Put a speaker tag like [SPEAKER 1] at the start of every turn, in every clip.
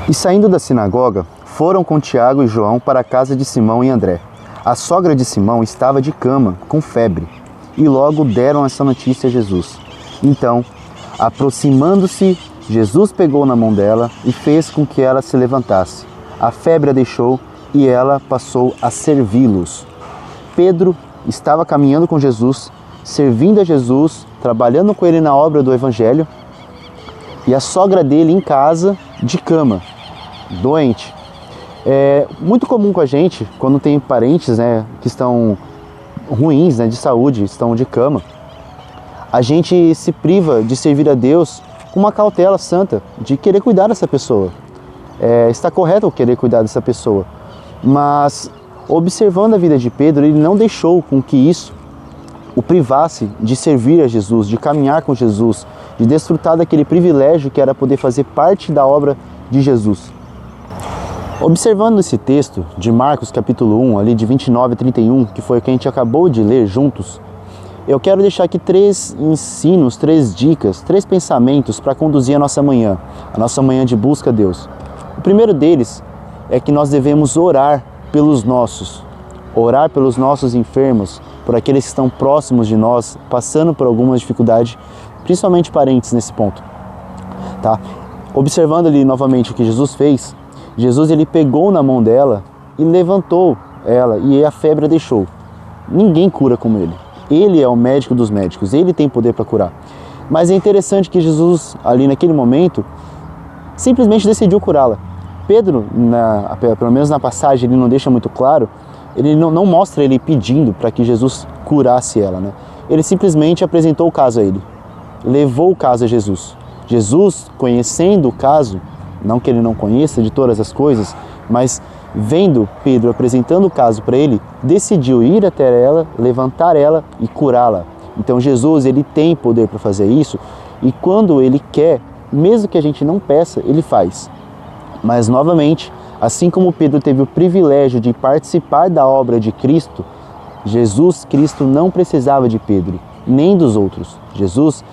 [SPEAKER 1] E saindo da sinagoga, foram com Tiago e João para a casa de Simão e André. A sogra de Simão estava de cama, com febre, e logo deram essa notícia a Jesus. Então, aproximando-se, Jesus pegou na mão dela e fez com que ela se levantasse. A febre a deixou e ela passou a servi-los. Pedro estava caminhando com Jesus, servindo a Jesus, trabalhando com ele na obra do Evangelho, e a sogra dele em casa, de cama, doente. É muito comum com a gente, quando tem parentes, que estão ruins, de saúde, estão de cama, a gente se priva de servir a Deus com uma cautela santa, de querer cuidar dessa pessoa. Está correto querer cuidar dessa pessoa, mas observando a vida de Pedro, ele não deixou com que isso o privasse de servir a Jesus, de caminhar com Jesus, de desfrutar daquele privilégio que era poder fazer parte da obra de Jesus. Observando esse texto de Marcos capítulo 1, ali de 29 a 31, que foi o que a gente acabou de ler juntos, eu quero deixar aqui 3 ensinos, 3 dicas, 3 pensamentos para conduzir a nossa manhã de busca a Deus. O primeiro deles é que nós devemos orar pelos nossos enfermos, por aqueles que estão próximos de nós, passando por alguma dificuldade, principalmente parentes nesse ponto. Tá? Observando ali novamente o que Jesus fez, Jesus ele pegou na mão dela e levantou ela e a febre a deixou. Ninguém cura como ele. Ele é o médico dos médicos, ele tem poder para curar. Mas é interessante que Jesus, ali naquele momento, simplesmente decidiu curá-la. Pedro, pelo menos na passagem, ele não deixa muito claro, ele não mostra ele pedindo para que Jesus curasse ela. Ele simplesmente apresentou o caso a ele, levou o caso a Jesus. Jesus, conhecendo o caso, não que ele não conheça de todas as coisas, mas vendo Pedro apresentando o caso para ele, decidiu ir até ela, levantar ela e curá-la. Então Jesus, ele tem poder para fazer isso, e quando ele quer, mesmo que a gente não peça, ele faz. Mas novamente, assim como Pedro teve o privilégio de participar da obra de Cristo, Jesus Cristo não precisava de Pedro, nem dos outros. Jesus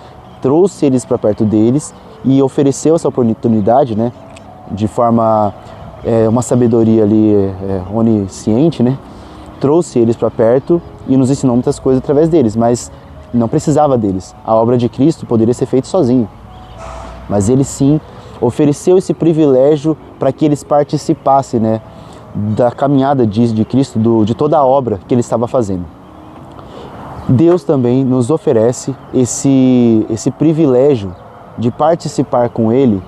[SPEAKER 1] trouxe eles para perto deles e ofereceu essa oportunidade, de forma, uma sabedoria ali onisciente, trouxe eles para perto e nos ensinou muitas coisas através deles, mas não precisava deles. A obra de Cristo poderia ser feita sozinho, mas ele sim ofereceu esse privilégio para que eles participassem, da caminhada de Cristo, de toda a obra que ele estava fazendo. Deus também nos oferece esse privilégio de participar com ele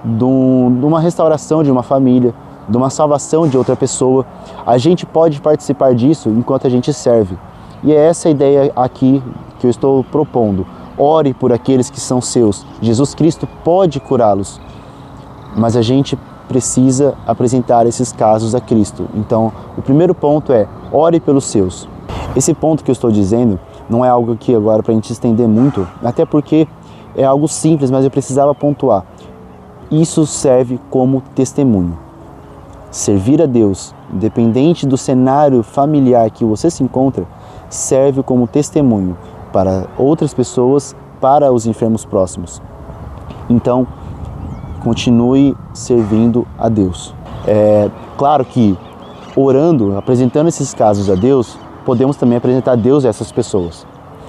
[SPEAKER 1] de uma restauração de uma família, de uma salvação de outra pessoa. A gente pode participar disso enquanto a gente serve. E é essa a ideia aqui que eu estou propondo. Ore por aqueles que são seus. Jesus Cristo pode curá-los, mas a gente precisa apresentar esses casos a Cristo. Então, o primeiro ponto é, ore pelos seus. Esse ponto que eu estou dizendo não é algo que agora para a gente estender muito, até porque é algo simples, mas eu precisava pontuar. Isso serve como testemunho. Servir a Deus, independente do cenário familiar que você se encontra, serve como testemunho para outras pessoas, para os enfermos próximos. Então, continue servindo a Deus. É claro que orando, apresentando esses casos a Deus, podemos também apresentar a Deus a essas pessoas.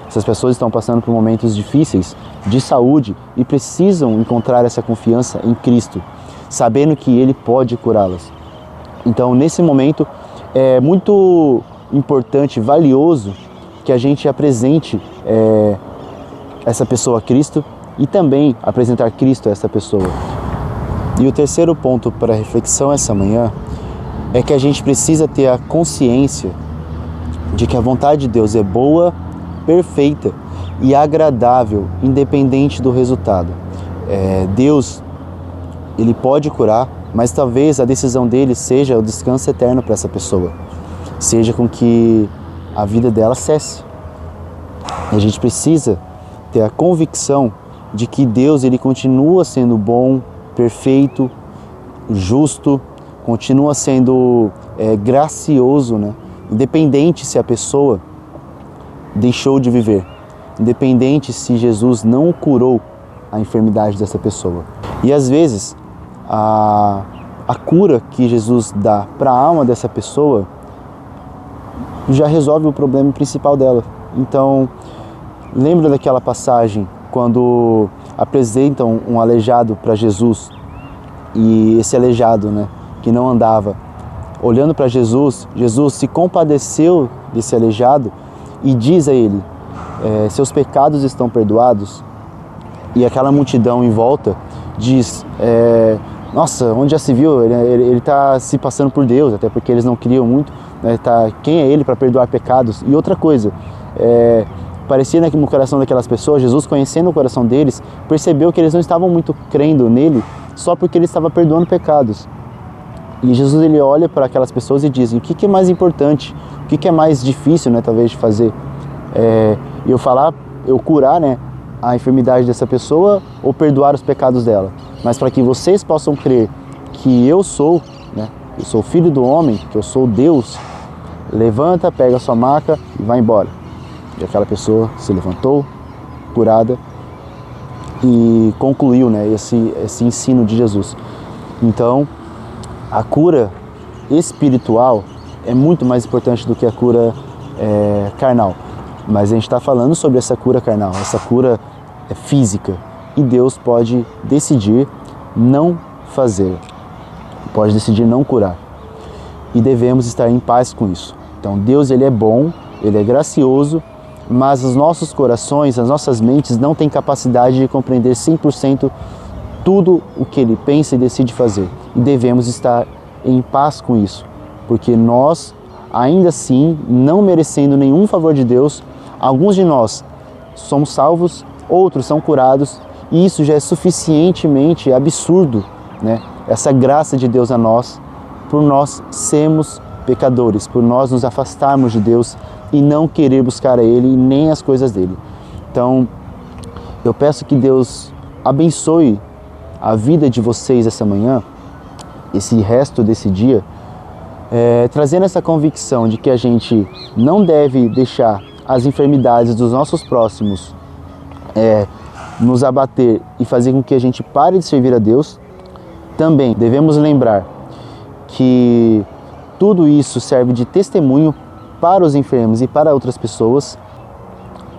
[SPEAKER 1] Essas pessoas estão passando por momentos difíceis de saúde e precisam encontrar essa confiança em Cristo, sabendo que Ele pode curá-las. Então, nesse momento, é muito importante, valioso, que a gente apresente essa pessoa a Cristo e também apresentar Cristo a essa pessoa. E o terceiro ponto para reflexão essa manhã é que a gente precisa ter a consciência de que a vontade de Deus é boa, perfeita e agradável, independente do resultado. Deus, Ele pode curar, mas talvez a decisão dele seja o descanso eterno para essa pessoa, seja com que a vida dela cesse. E a gente precisa ter a convicção de que Deus ele continua sendo bom, perfeito, justo, continua sendo gracioso, independente se a pessoa deixou de viver, independente se Jesus não curou a enfermidade dessa pessoa. E às vezes a cura que Jesus dá para a alma dessa pessoa já resolve o problema principal dela. Então, lembra daquela passagem quando apresentam um aleijado para Jesus e esse aleijado, né, que não andava, olhando para Jesus, Jesus se compadeceu desse aleijado e diz a ele, seus pecados estão perdoados. E aquela multidão em volta diz, nossa, onde já se viu, ele está se passando por Deus, até porque eles não criam muito, né, quem é ele para perdoar pecados? E outra coisa, parecia no coração daquelas pessoas, Jesus, conhecendo o coração deles, percebeu que eles não estavam muito crendo nele só porque ele estava perdoando pecados. E Jesus, ele olha para aquelas pessoas e diz, o que é mais importante, o que é mais difícil, né, talvez, de fazer? Eu curar, né, a enfermidade dessa pessoa ou perdoar os pecados dela? Mas para que vocês possam crer que eu sou, né, eu sou filho do homem, que eu sou Deus, levanta, pega a sua maca e vai embora. E aquela pessoa se levantou, curada, e concluiu, né, esse ensino de Jesus. Então, a cura espiritual é muito mais importante do que a cura carnal. Mas a gente está falando sobre essa cura carnal, essa cura física. E Deus pode decidir não fazer, pode decidir não curar. E devemos estar em paz com isso. Então Deus, ele é bom, ele é gracioso, mas os nossos corações, as nossas mentes não têm capacidade de compreender 100% tudo o que ele pensa e decide fazer. E devemos estar em paz com isso, porque nós, ainda assim, não merecendo nenhum favor de Deus, alguns de nós somos salvos, outros são curados, e isso já é suficientemente absurdo, né? Essa graça de Deus a nós, por nós sermos pecadores, por nós nos afastarmos de Deus e não querer buscar a Ele nem as coisas dele. Então, eu peço que Deus abençoe a vida de vocês essa manhã, esse resto desse dia, trazendo essa convicção de que a gente não deve deixar as enfermidades dos nossos próximos nos abater e fazer com que a gente pare de servir a Deus. Também devemos lembrar que tudo isso serve de testemunho para os enfermos e para outras pessoas,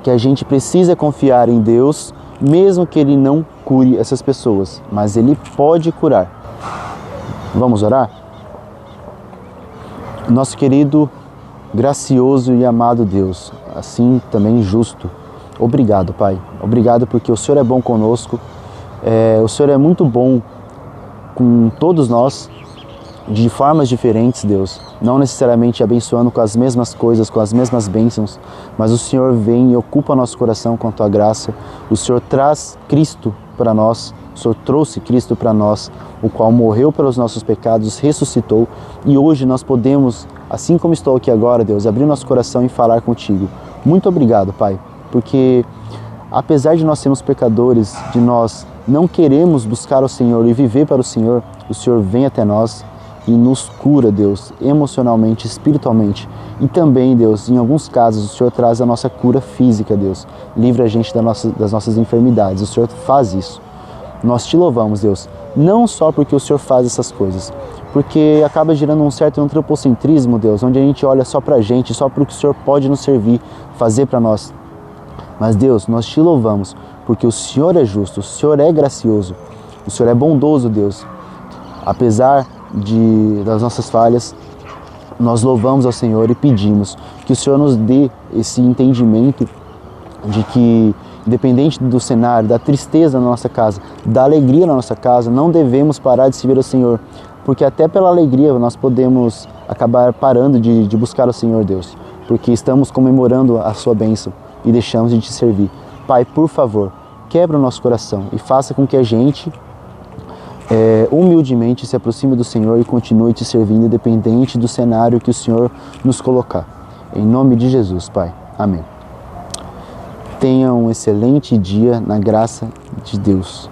[SPEAKER 1] que a gente precisa confiar em Deus, mesmo que Ele não cure essas pessoas, mas Ele pode curar. Vamos orar? Nosso querido, gracioso e amado Deus, assim também justo, obrigado, Pai. Obrigado porque o Senhor é bom conosco, o Senhor é muito bom com todos nós, de formas diferentes, Deus. Não necessariamente abençoando com as mesmas coisas, com as mesmas bênçãos, mas o Senhor vem e ocupa nosso coração com a Tua graça. O Senhor traz Cristo para nós, o Senhor trouxe Cristo para nós, o qual morreu pelos nossos pecados, ressuscitou, e hoje nós podemos, assim como estou aqui agora, Deus, abrir nosso coração e falar contigo. Muito obrigado, Pai, porque apesar de nós sermos pecadores, de nós não queremos buscar o Senhor e viver para o Senhor vem até nós e nos cura, Deus, emocionalmente, espiritualmente. E também, Deus, em alguns casos, o Senhor traz a nossa cura física, Deus. Livra a gente das nossas enfermidades. O Senhor faz isso. Nós te louvamos, Deus, não só porque o Senhor faz essas coisas, porque acaba gerando um certo antropocentrismo, Deus, onde a gente olha só pra gente, só para o que o Senhor pode nos servir, fazer para nós. Mas, Deus, nós te louvamos porque o Senhor é justo, o Senhor é gracioso, o Senhor é bondoso, Deus. Apesar das nossas falhas, nós louvamos ao Senhor e pedimos que o Senhor nos dê esse entendimento de que, independente do cenário, da tristeza na nossa casa, da alegria na nossa casa, não devemos parar de servir ao Senhor, porque até pela alegria nós podemos acabar parando de buscar o Senhor, Deus, porque estamos comemorando a sua bênção e deixamos de te servir. Pai, por favor, quebra o nosso coração e faça com que a gente humildemente se aproxime do Senhor e continue te servindo, independente do cenário que o Senhor nos colocar. Em nome de Jesus, Pai. Amém. Tenha um excelente dia na graça de Deus.